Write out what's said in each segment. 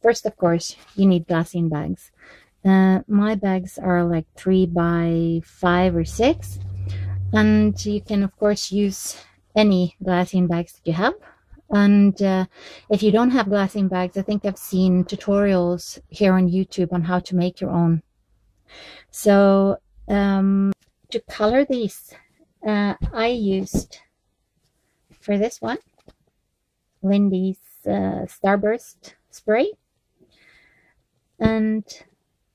first, of course, you need glassine bags. My bags are like 3 by 5 or 6, and you can of course use any glassine bags that you have. And if you don't have glassine bags, I think I've seen tutorials here on YouTube on how to make your own. So to color these, I used, for this one, Lindy's Starburst spray, and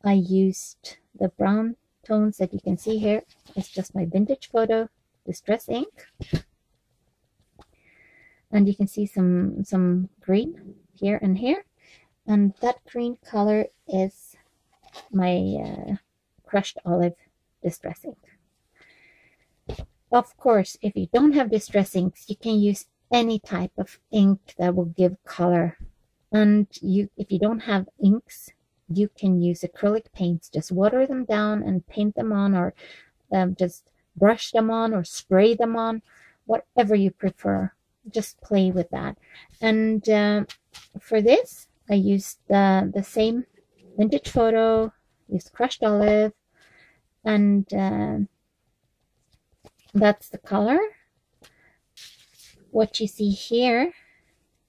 I used the brown tones that you can see here. It's just my vintage photo distress ink, and you can see some green here and here, and that green color is my crushed olive distress ink. Of course, if you don't have distress inks, you can use any type of ink that will give color. And if you don't have inks, you can use acrylic paints. Just water them down and paint them on, or just brush them on or spray them on, whatever you prefer. Just play with that. And for this, I used the same vintage photo, used crushed olive, and that's the color. What you see here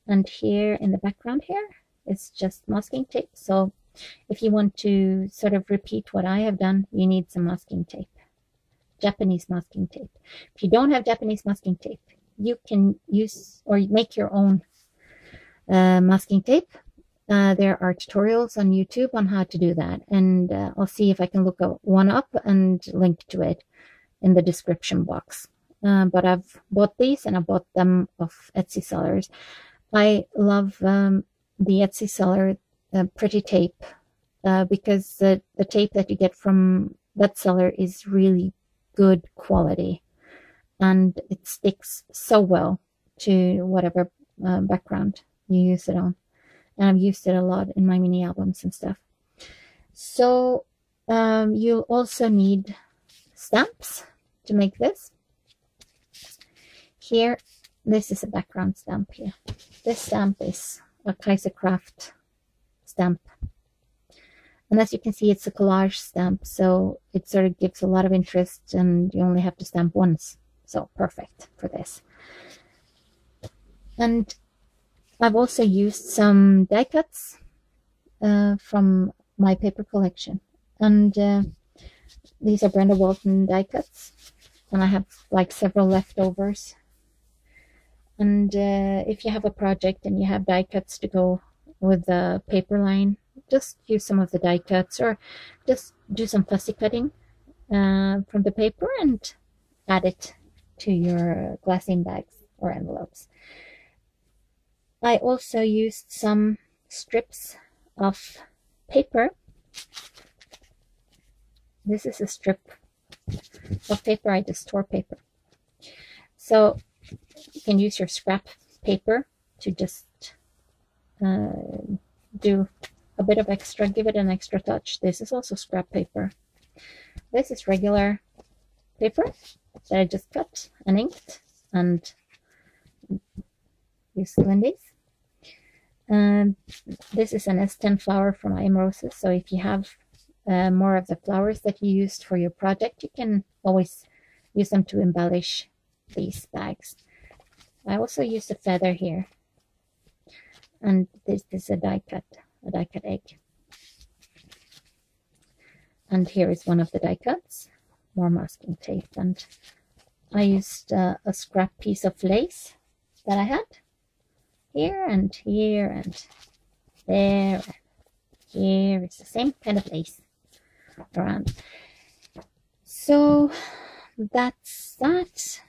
and here in the background here is just masking tape. So if you want to sort of repeat what I have done, you need some masking tape, Japanese masking tape. If you don't have Japanese masking tape, you can use or make your own masking tape. There are tutorials on YouTube on how to do that, and I'll see if I can look one up and link to it in the description box. But I've bought these, and I bought them off Etsy sellers. I love the Etsy seller Pretty Tape because the tape that you get from that seller is really good quality, and it sticks so well to whatever background you use it on. And I've used it a lot in my mini albums and stuff. So you'll also need stamps to make this. Here, this is a background stamp here. This stamp is a Kaisercraft stamp. And as you can see, it's a collage stamp, so it sort of gives a lot of interest, and you only have to stamp once. So perfect for this. And I've also used some die cuts from my paper collection. And these are Brenda Walton die cuts. And I have like several leftovers. And if you have a project and you have die cuts to go with the paper line, just use some of the die cuts, or just do some fussy cutting from the paper and add it to your glassine bags or envelopes. I also used some strips of paper. This is a strip of paper. I just store paper. So you can use your scrap paper to just do a bit of extra, give it an extra touch. This is also scrap paper. This is regular paper that I just cut and inked and used Lindy's. This is an S10 flower from I Am Roses. So if you have more of the flowers that you used for your project, you can always use them to embellish these bags. I also used a feather here, and this is a die cut egg. And here is one of the die cuts, more masking tape, and I used a scrap piece of lace that I had here and here and there. Here is the same kind of lace around. So that's that.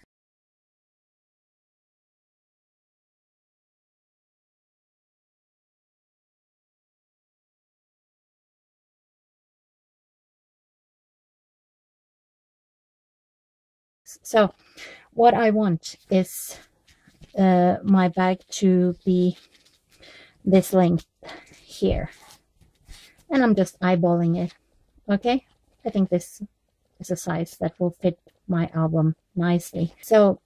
So what I want is my bag to be this length here, and I'm just eyeballing it. Okay, I think this is a size that will fit my album nicely. So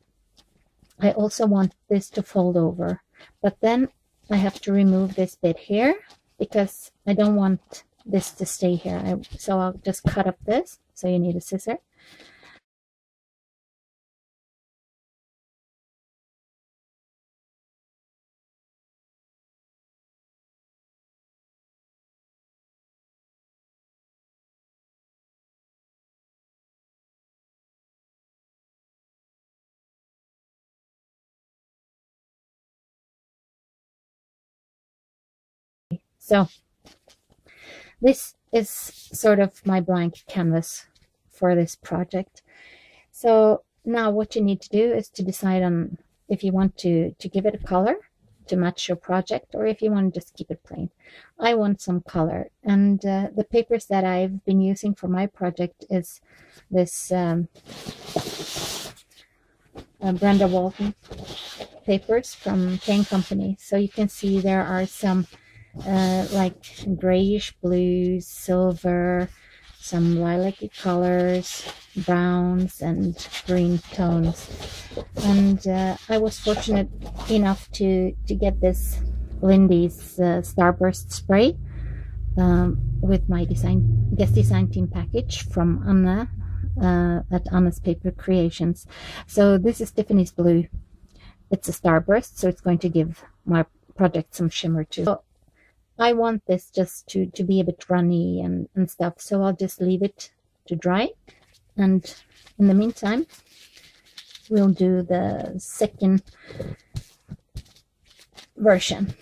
I also want this to fold over, but then I have to remove this bit here because I don't want this to stay here. So I'll just cut up this. So you need a scissor. So this is sort of my blank canvas for this project. So now what you need to do is to decide on if you want to give it a color to match your project, or if you want to just keep it plain. I want some color, and the papers that I've been using for my project is this Brenda Walton papers from Kane Company. So you can see there are some like grayish blues, silver, some lilac-y colors, browns, and green tones. And I was fortunate enough to get this Lindy's Starburst spray with my guest design team package from Anna at Anna's Paper Creations. So this is Tiffany's Blue. It's a Starburst, so it's going to give my project some shimmer too. So I want this just to be a bit runny and stuff, so I'll just leave it to dry. And in the meantime, we'll do the second version.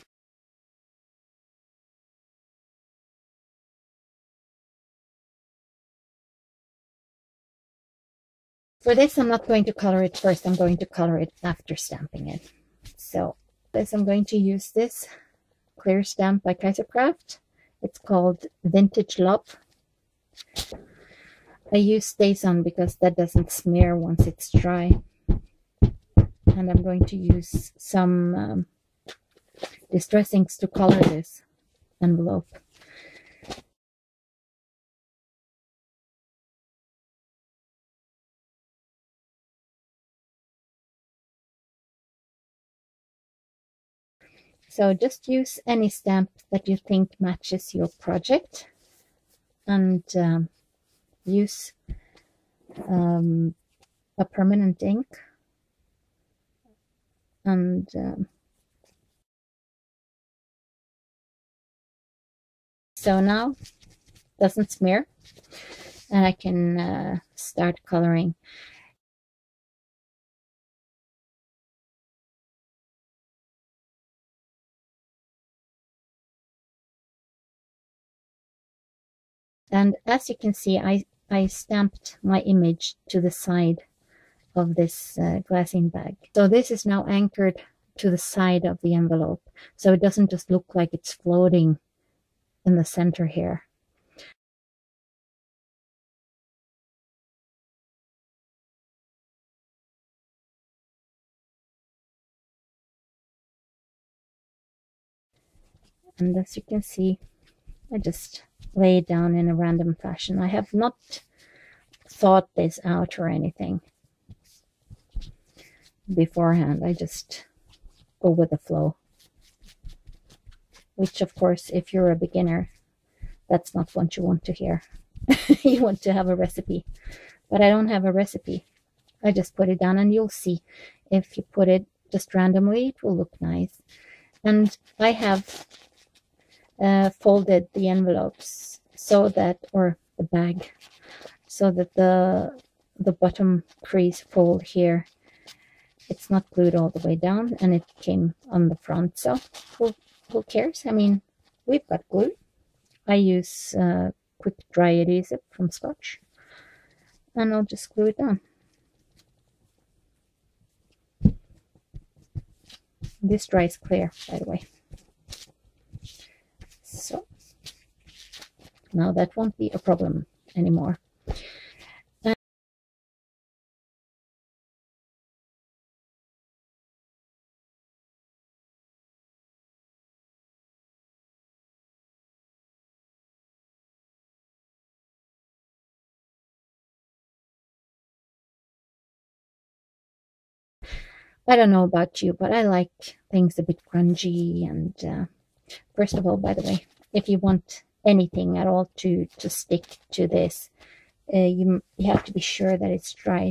For this, I'm not going to color it first. I'm going to color it after stamping it. So this, I'm going to use this clear stamp by Kaisercraft. It's called Vintage Love. I use StazOn because that doesn't smear once it's dry. And I'm going to use some distress inks to color this envelope. So just use any stamp that you think matches your project, and use a permanent ink, and so now it doesn't smear, and I can start coloring. And as you can see, I stamped my image to the side of this glassine bag. So this is now anchored to the side of the envelope, so it doesn't just look like it's floating in the center here. And as you can see, I just lay it down in a random fashion. I have not thought this out or anything beforehand. I just go with the flow. Which, of course, if you're a beginner, that's not what you want to hear. You want to have a recipe. But I don't have a recipe. I just put it down, and you'll see if you put it just randomly, it will look nice. And I have folded the envelopes so that, or the bag, so that the bottom crease fold here, it's not glued all the way down, and it came on the front. So who cares? I mean, we've got glue. I use quick dry adhesive from Scotch, and I'll just glue it down. This dries clear, by the way. So now that won't be a problem anymore. I don't know about you, but I like things a bit grungy. And first of all, by the way, if you want anything at all to stick to this, you have to be sure that it's dry,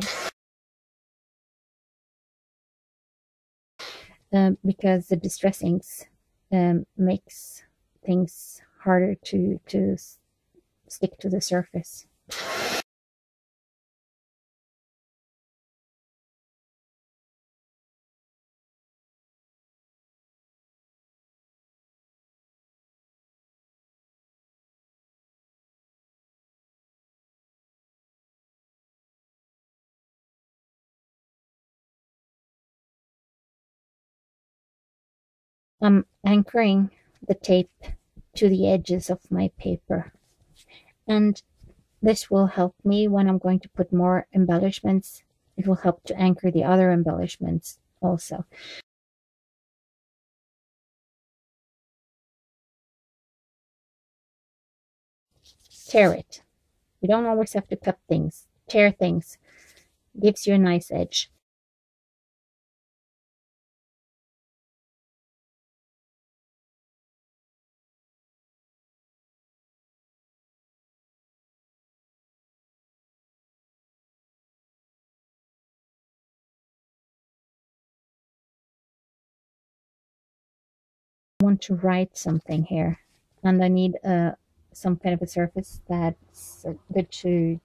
because the distress inks makes things harder to stick to the surface. I'm anchoring the tape to the edges of my paper, and this will help me when I'm going to put more embellishments. It will help to anchor the other embellishments also. Tear it. You don't always have to cut things. Tear things. Gives you a nice edge. I want to write something here, and I need some kind of a surface that's good to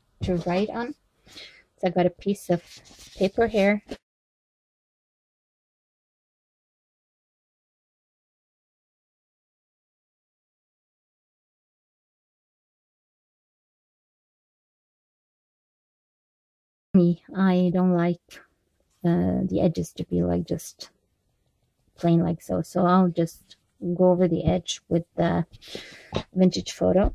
write on. So I got a piece of paper here. I don't like the edges to be like just plain like so. So I'll just go over the edge with the vintage photo.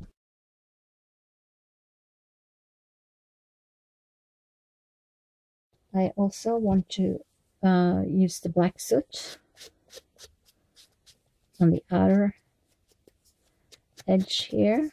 I also want to use the black soot on the outer edge here.